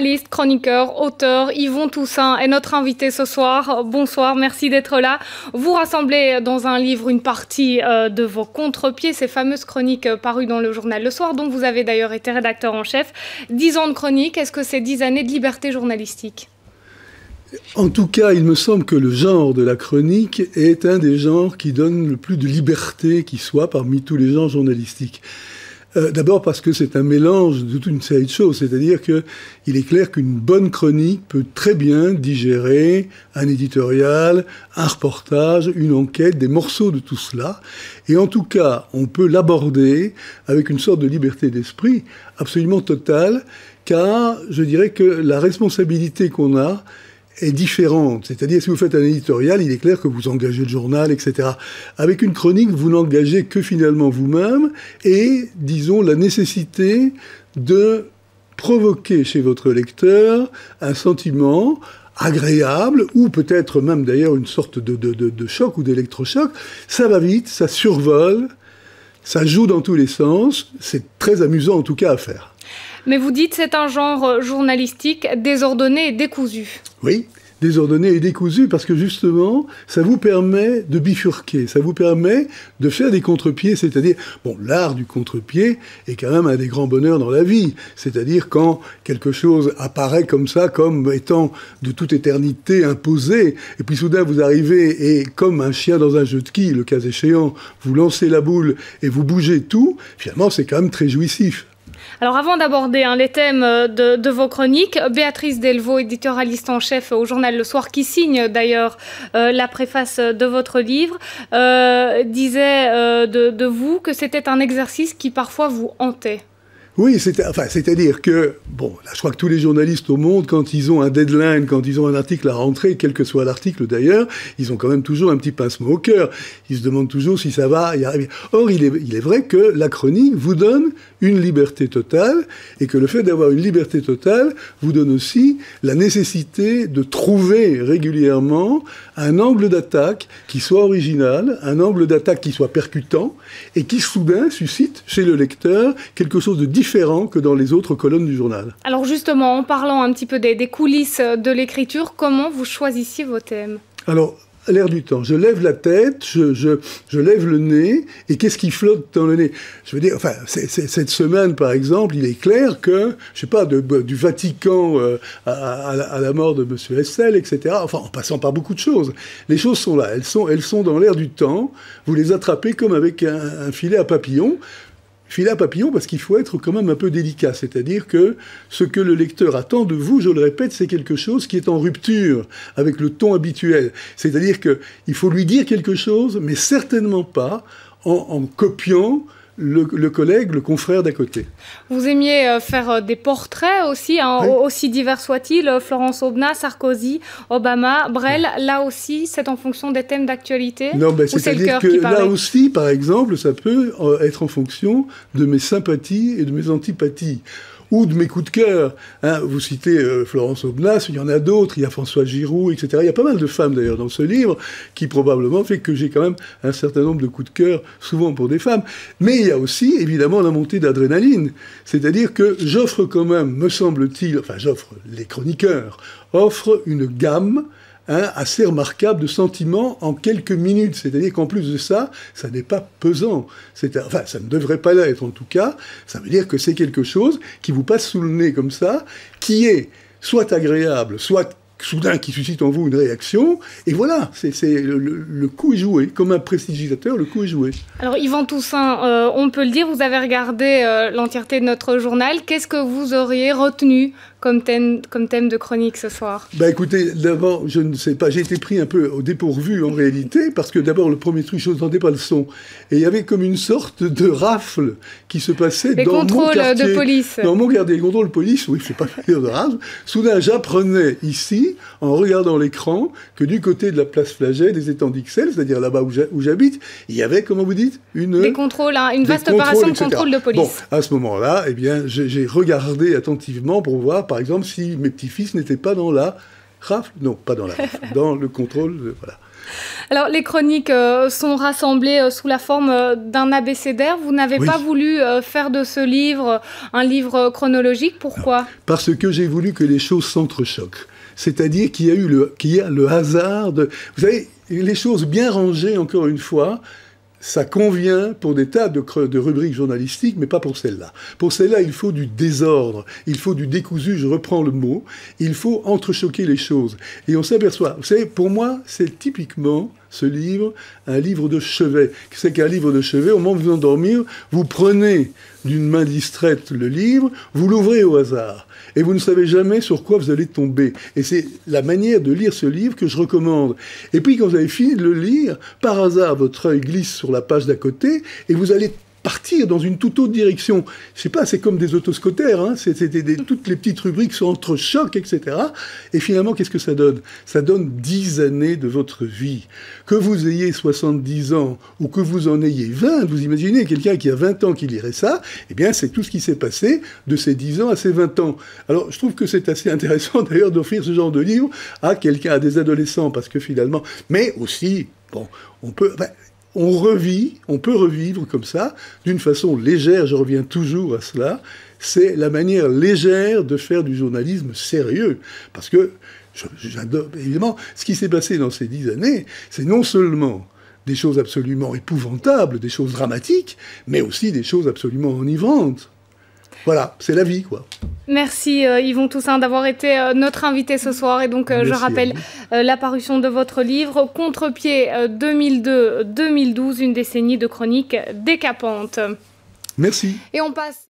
Journaliste, chroniqueur, auteur, Yvon Toussaint est notre invité ce soir. Bonsoir, merci d'être là. Vous rassemblez dans un livre une partie de vos contre-pieds, ces fameuses chroniques parues dans le journal Le Soir, dont vous avez d'ailleurs été rédacteur en chef. 10 ans de chronique, est-ce que c'est 10 années de liberté journalistique ? En tout cas, il me semble que le genre de la chronique est un des genres qui donne le plus de liberté qui soit parmi tous les genres journalistiques. D'abord parce que c'est un mélange de toute une série de choses, c'est-à-dire qu'il est clair qu'une bonne chronique peut très bien digérer un éditorial, un reportage, une enquête, des morceaux de tout cela. Et en tout cas, on peut l'aborder avec une sorte de liberté d'esprit absolument totale, car je dirais que la responsabilité qu'on a est différente. C'est-à-dire, si vous faites un éditorial, il est clair que vous engagez le journal, etc. Avec une chronique, vous n'engagez que finalement vous-même et, disons, la nécessité de provoquer chez votre lecteur un sentiment agréable, ou peut-être même d'ailleurs une sorte de choc ou d'électrochoc. Ça va vite, ça survole, ça joue dans tous les sens. C'est très amusant en tout cas à faire. Mais vous dites c'est un genre journalistique désordonné et décousu. Oui, désordonné et décousu, parce que justement, ça vous permet de bifurquer, ça vous permet de faire des contre-pieds, c'est-à-dire, bon, l'art du contre-pied est quand même un des grands bonheurs dans la vie, c'est-à-dire quand quelque chose apparaît comme ça, comme étant de toute éternité imposé, et puis soudain vous arrivez et comme un chien dans un jeu de quilles, le cas échéant, vous lancez la boule et vous bougez tout, finalement c'est quand même très jouissif. Alors avant d'aborder les thèmes de vos chroniques, Béatrice Delvaux, éditorialiste en chef au journal Le Soir, qui signe d'ailleurs la préface de votre livre, disait de vous que c'était un exercice qui parfois vous hantait. Oui, c'est-à-dire que, bon, là, je crois que tous les journalistes au monde, quand ils ont un deadline, quand ils ont un article à rentrer, quel que soit l'article d'ailleurs, ils ont quand même toujours un petit pincement au cœur. Ils se demandent toujours si ça va y arriver. Or, il est vrai que la chronique vous donne une liberté totale, et que le fait d'avoir une liberté totale vous donne aussi la nécessité de trouver régulièrement un angle d'attaque qui soit original, un angle d'attaque qui soit percutant, et qui soudain suscite chez le lecteur quelque chose de différent que dans les autres colonnes du journal. Alors justement, en parlant un petit peu des coulisses de l'écriture, comment vous choisissiez vos thèmes ? Alors, à l'air du temps, je lève la tête, je lève le nez, et qu'est-ce qui flotte dans le nez ? Je veux dire, enfin, cette semaine, par exemple, il est clair que, je sais pas, du Vatican à la mort de M. Hessel, etc., enfin, en passant par beaucoup de choses, les choses sont là, elles sont dans l'air du temps, vous les attrapez comme avec un filet à papillon. Filet à papillon parce qu'il faut être quand même un peu délicat, c'est-à-dire que ce que le lecteur attend de vous, je le répète, c'est quelque chose qui est en rupture avec le ton habituel. C'est-à-dire qu'il faut lui dire quelque chose, mais certainement pas en copiant le collègue, le confrère d'à côté. Vous aimiez faire des portraits aussi, oui. Aussi divers soient-ils, Florence Aubenas, Sarkozy, Obama, Brel, là aussi, c'est en fonction des thèmes d'actualité ? Non, ben, c'est-à-dire que là aussi, par exemple, ça peut être en fonction de mes sympathies et de mes antipathies. Ou de mes coups de cœur. Hein, vous citez Florence Aubenas, il y en a d'autres, il y a Françoise Giroud, etc. Il y a pas mal de femmes d'ailleurs dans ce livre, qui probablement fait que j'ai quand même un certain nombre de coups de cœur, souvent pour des femmes. Mais il y a aussi, évidemment, la montée d'adrénaline. C'est-à-dire que j'offre quand même, me semble-t-il, enfin les chroniqueurs offrent une gamme assez remarquable de sentiments en quelques minutes. C'est-à-dire qu'en plus de ça, ça n'est pas pesant. Enfin, ça ne devrait pas l'être en tout cas. Ça veut dire que c'est quelque chose qui vous passe sous le nez comme ça, qui est soit agréable, soit soudain qui suscite en vous une réaction, et voilà, le coup est joué. Comme un prestidigitateur, le coup est joué. Alors Yvon Toussaint, on peut le dire, vous avez regardé l'entièreté de notre journal. Qu'est-ce que vous auriez retenu comme thème de chronique ce soir ? Bah écoutez, d'abord, je ne sais pas, j'ai été pris un peu au dépourvu en réalité, parce que d'abord, le premier truc, je n'entendais pas le son. Et il y avait comme une sorte de rafle qui se passait dans mon quartier. Les contrôles de police. Dans mon quartier, les contrôles de police, oui, c'est pas de rafle. Soudain, j'apprenais ici, en regardant l'écran, que du côté de la place Flagey, des étangs d'Ixelles, c'est-à-dire là-bas où j'habite, il y avait, comment vous dites, des contrôles, une vaste opération de contrôle de police. Bon, à ce moment-là, eh bien, j'ai regardé attentivement pour voir, par exemple, si mes petits-fils n'étaient pas dans la rafle? Non, pas dans la rafle, dans le contrôle, voilà. Alors, les chroniques sont rassemblées sous la forme d'un abécédaire. Vous n'avez pas voulu faire de ce livre un livre chronologique. Pourquoi? Non, parce que j'ai voulu que les choses s'entrechoquent. C'est-à-dire qu'il y a le hasard de... Vous savez, les choses bien rangées, encore une fois, ça convient pour des tas de rubriques journalistiques, mais pas pour celle-là. Pour celle-là, il faut du désordre, il faut du décousu, je reprends le mot, il faut entrechoquer les choses. Et on s'aperçoit, vous savez, pour moi, c'est typiquement, ce livre, un livre de chevet. C'est qu'un livre de chevet, au moment où vous endormir, vous prenez d'une main distraite le livre, vous l'ouvrez au hasard. Et vous ne savez jamais sur quoi vous allez tomber. Et c'est la manière de lire ce livre que je recommande. Et puis, quand vous avez fini de le lire, par hasard, votre œil glisse sur la page d'à côté, et vous allez partir dans une toute autre direction. Je sais pas, c'est comme des autoscooters, hein, toutes les petites rubriques s'entrechoquent, etc. Et finalement, qu'est-ce que ça donne? Ça donne 10 années de votre vie. Que vous ayez 70 ans ou que vous en ayez 20, vous imaginez quelqu'un qui a 20 ans qui lirait ça, eh bien, c'est tout ce qui s'est passé de ses 10 ans à ses 20 ans. Alors, je trouve que c'est assez intéressant, d'ailleurs, d'offrir ce genre de livre à quelqu'un, à des adolescents, parce que finalement... Mais aussi, bon, on peut revivre comme ça, d'une façon légère, je reviens toujours à cela, c'est la manière légère de faire du journalisme sérieux. Parce que, j'adore, évidemment, ce qui s'est passé dans ces 10 années, c'est non seulement des choses absolument épouvantables, des choses dramatiques, mais aussi des choses absolument enivrantes. Voilà, c'est la vie, quoi. Merci Yvon Toussaint d'avoir été notre invité ce soir. Et donc, je rappelle la parution de votre livre, Contre-pied 2002-2012, une décennie de chroniques décapantes. Merci. Et on passe...